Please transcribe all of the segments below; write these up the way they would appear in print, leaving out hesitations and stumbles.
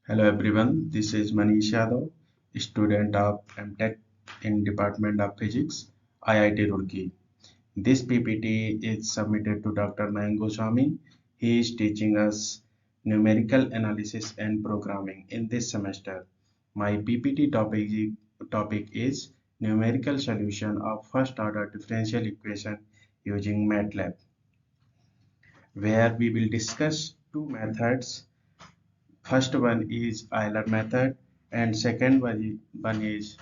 Hello everyone, this is Manish YADAV, student of MTech in Department of Physics, IIT Roorkee. This PPT is submitted to Dr. Mayank Goswami. He is teaching us numerical analysis and programming in this semester. My PPT topic is numerical solution of first order differential equation using MATLAB, where we will discuss two methods. First one is Euler method and second one is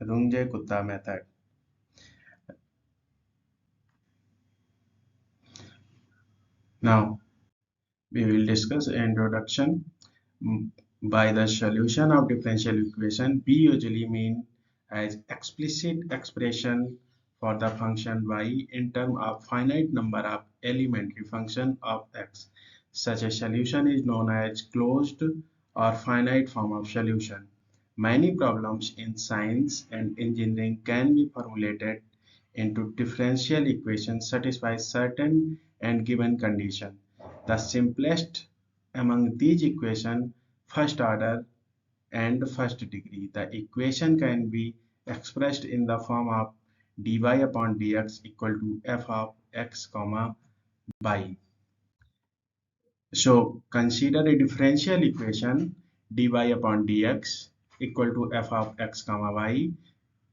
Runge-Kutta method. Now we will discuss introduction. By the solution of differential equation, we usually mean as explicit expression for the function y in terms of finite number of elementary function of x. Such a solution is known as closed or finite form of solution. Many problems in science and engineering can be formulated into differential equations satisfy certain and given condition. The simplest among these equations, first order and first degree. The equation can be expressed in the form of dy upon dx equal to f of x comma y. So consider a differential equation dy upon dx equal to f of x comma y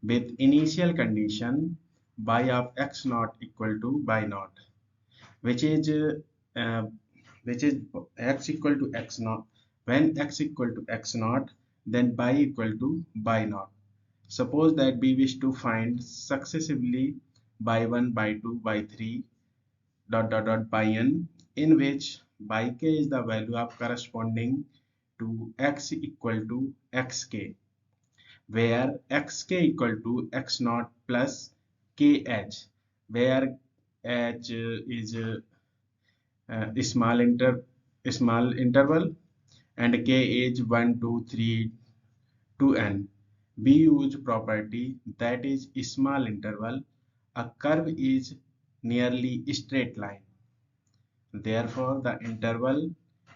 with initial condition y of x naught equal to y naught, which is uh, x equal to x naught. When x equal to x naught, then y equal to y naught. Suppose that we wish to find successively y1, y2, y3 dot dot dot by n, in which yk is the value of corresponding to x equal to xk, where xk equal to x naught plus kh, where h is small interval and k is 1 2 3 to n. We use property that is small interval. A curve is nearly straight line. Therefore, the interval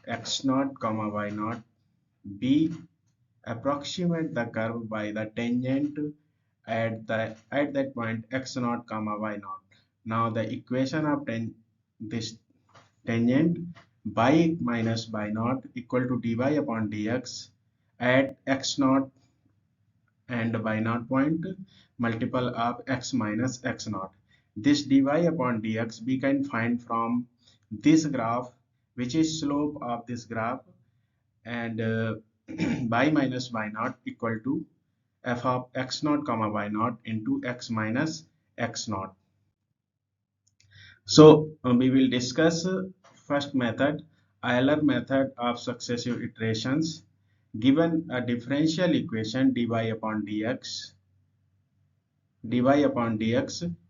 x naught comma y naught b approximate the curve by the tangent at that point x naught comma y naught. Now the equation of this tangent by minus by naught equal to dy upon dx at x naught and y naught point multiple of x minus x naught. This dy upon dx we can find from this graph, which is slope of this graph, and y minus y naught equal to f of x naught comma y naught into x minus x naught. So we will discuss first method, Euler method of successive iterations. Given a differential equation dy upon dx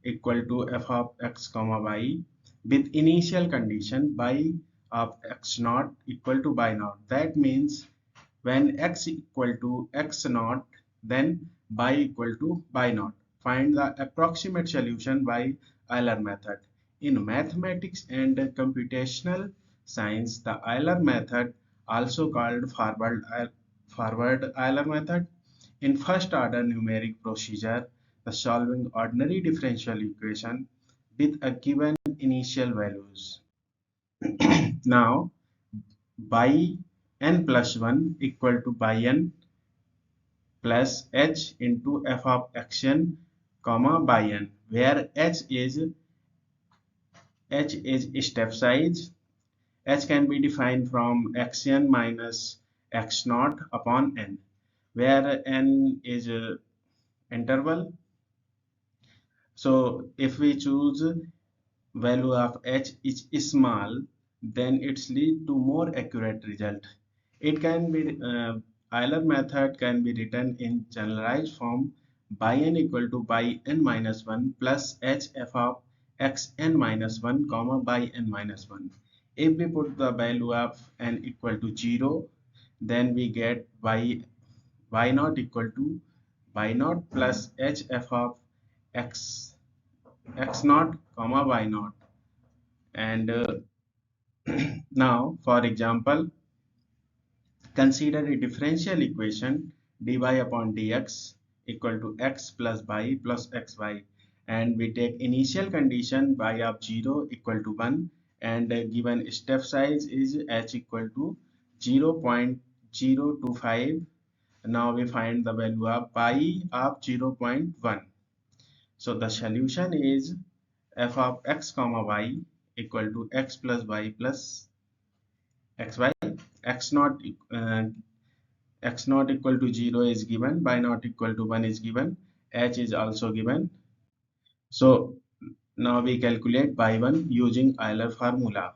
equal to f of x comma y with initial condition y of x naught equal to y naught. That means when x equal to x naught, then y equal to y naught. Find the approximate solution by Euler method. In mathematics and computational science, the Euler method, also called forward Euler method, in first order numeric procedure, the solving ordinary differential equation with a given initial values. Now, by n plus 1 equal to by n plus h into f of xn comma by n, where h is step size. H can be defined from xn minus x naught upon n, where n is interval. So if we choose value of h is small, then it's lead to more accurate result. It can be Euler method can be written in generalized form by n equal to by n minus 1 plus h f of x n minus 1 comma by n minus 1. If we put the value of n equal to 0, then we get y naught equal to y naught plus h f of x naught comma y naught. And now for example, Consider a differential equation dy upon dx equal to x plus y plus xy, and we take initial condition y of 0 equal to 1, and given step size is h equal to 0.025. Now we find the value of y of 0.1. So the solution is f of x comma y equal to x plus y plus xy. x not x not equal to 0 is given, y not equal to 1 is given, h is also given. So now we calculate y1 using Euler formula.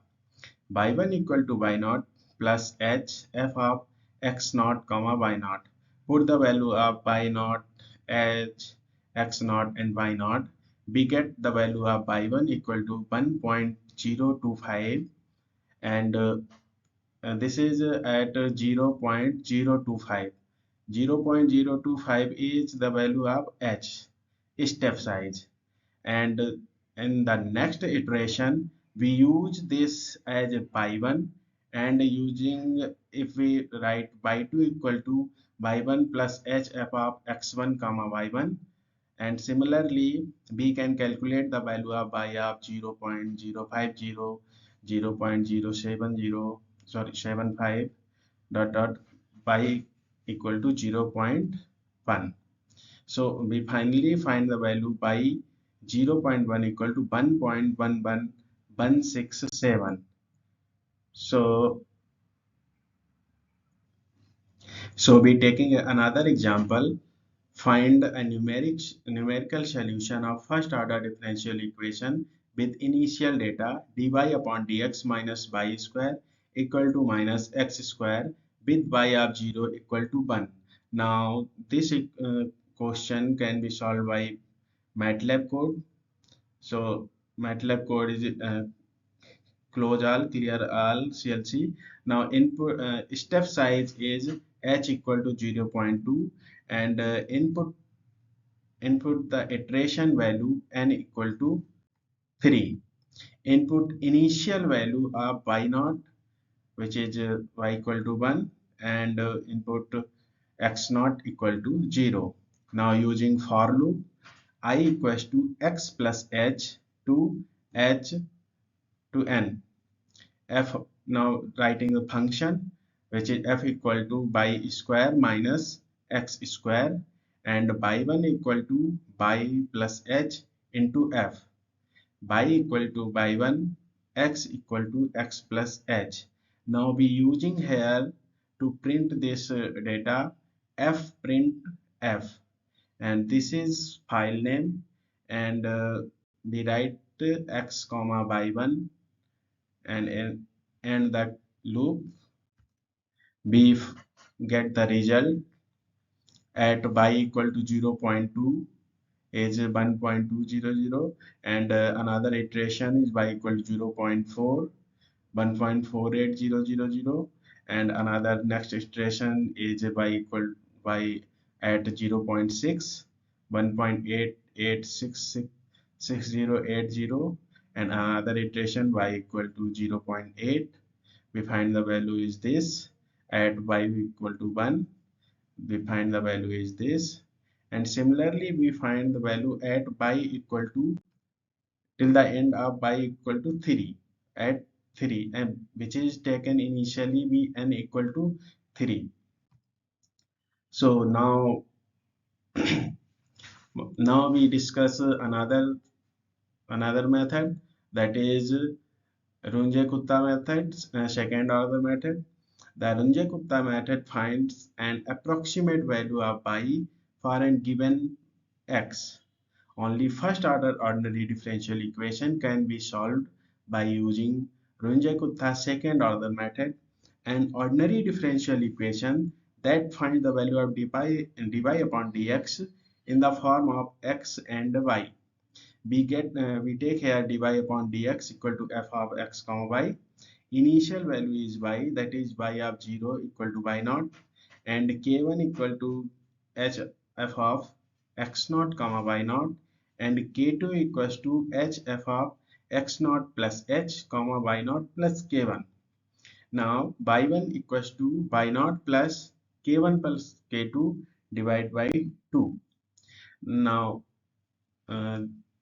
y1 equal to y naught plus h f of x naught comma y naught. Put the value of y naught, h, x naught and y naught. We get the value of y1 equal to 1.025, and this is at 0.025. 0.025 is the value of h, step size, and in the next iteration we use this as a y1, and using, if we write y2 equal to y1 plus hf of x1 comma y1, and similarly we can calculate the value of y of 0.050, 0.070, sorry 75, dot dot y equal to 0.1. So we finally find the value by 0.1 equal to 1.11167. So we taking another example. Find a numerical solution of first order differential equation with initial data dy upon dx minus y square equal to minus x square with y of 0 equal to 1. Now this question can be solved by MATLAB code. So MATLAB code is close all, clear all, CLC. Now input step size is h equal to 0.2, and input the iteration value n equal to 3. Input initial value of y naught, which is y equal to 1, and input x naught equal to 0. Now using for loop, I equals to x plus h to h to n. F, now writing the function which is f equal to y square minus x square, and y1 equal to y plus h into f, y equal to y1, x equal to x plus h. Now we using here to print this data f print f, and this is file name, and we write x comma y1, and that loop we get the result at y equal to 0.2 is 1.200, and another iteration is y equal to 0.4, 1.48000, and another next iteration is y equal y at 0.6, 1.886080, and another iteration y equal to 0.8. We find the value is this. At y equal to 1, we find the value is this, and similarly we find the value at y equal to, till the end of y equal to 3, at 3, and which is taken initially we n equal to 3. So now we discuss another method, that is Runge-Kutta method, second order method. The Runge-Kutta method finds an approximate value of y for a given x. Only first order ordinary differential equation can be solved by using Runge-Kutta second order method. An ordinary differential equation that finds the value of dy upon dx in the form of x and y. We take here dy upon dx equal to f of x comma y. Initial value is y, that is y of 0 equal to y naught, and k1 equal to h f of x naught comma y naught, and k2 equals to h f of x naught plus h comma y naught plus k1. Now y1 equals to y0 plus k1 plus k2 divided by 2. Now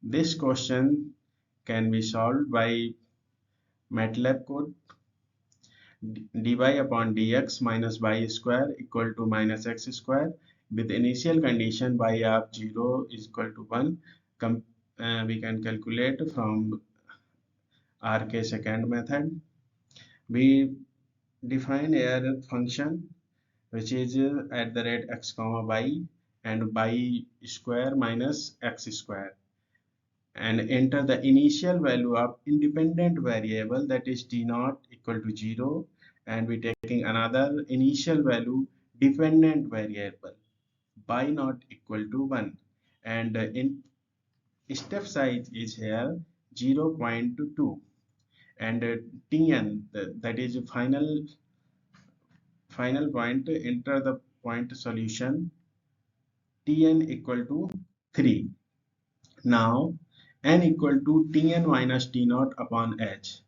this question can be solved by MATLAB code. dy upon dx minus y square equal to minus x square with initial condition y of 0 is equal to 1. We can calculate from RK second method. We define a function which is at the rate x comma y and y square minus x square, and enter the initial value of independent variable, that is t naught equal to 0, and we taking another initial value dependent variable y naught equal to 1, and in step size is here 0.2, and tn, that is final point, enter the point solution tn equal to 3. Now n equal to tn minus t naught upon h,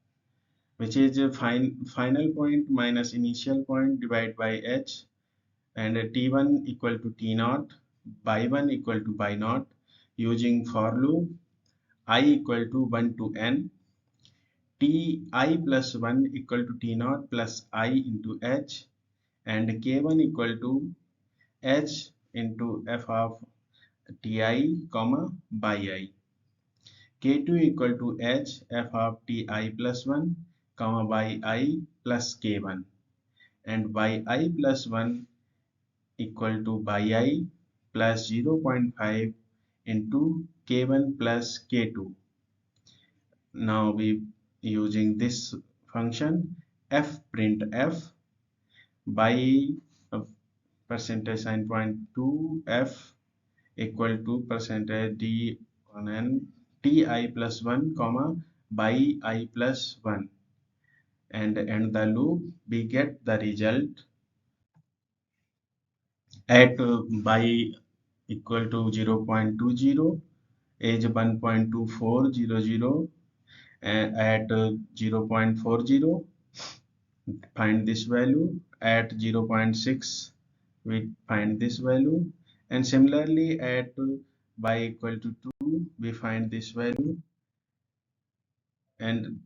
which is a final point minus initial point divided by h, and t1 equal to t naught, y1 equal to y naught, using for loop I equal to 1 to n, ti plus 1 equal to t naught plus I into h, and k1 equal to h into f of ti comma by I, k2 equal to h f of ti plus 1 comma by I plus k1, and yi plus 1 equal to by I plus 0.5 into k1 plus k2. Now we using this function f print f by percentage sign point 2 f equal to percentage d on n ti plus 1 comma by I plus 1, and end the loop. We get the result at by equal to 0.20, age 1.2400, and at 0.40 find this value, at 0.6 we find this value, and similarly at y equal to 2 we find this value. And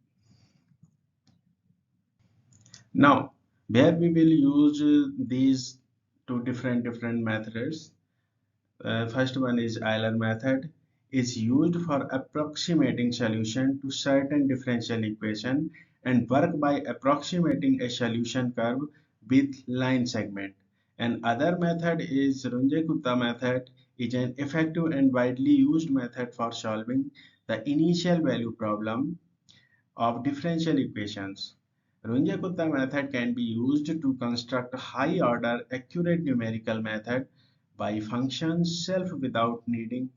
now where we will use these two different methods. First one is Euler method, is used for approximating solution to certain differential equation and work by approximating a solution curve with line segment. And other method is Runge-Kutta method, is an effective and widely used method for solving the initial value problem of differential equations. Runge-Kutta method can be used to construct high-order accurate numerical method by functions self without needing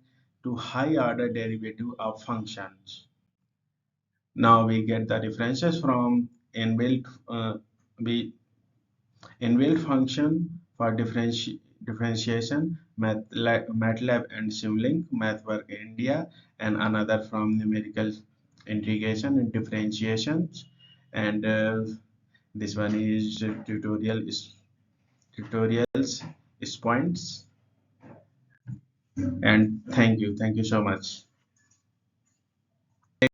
to high-order derivative of functions. Now we get the references from inbuilt function for differentiation, MATLAB and Simulink, MathWork India, and another from numerical integration and differentiations. And this one is tutorials is points. And thank you so much.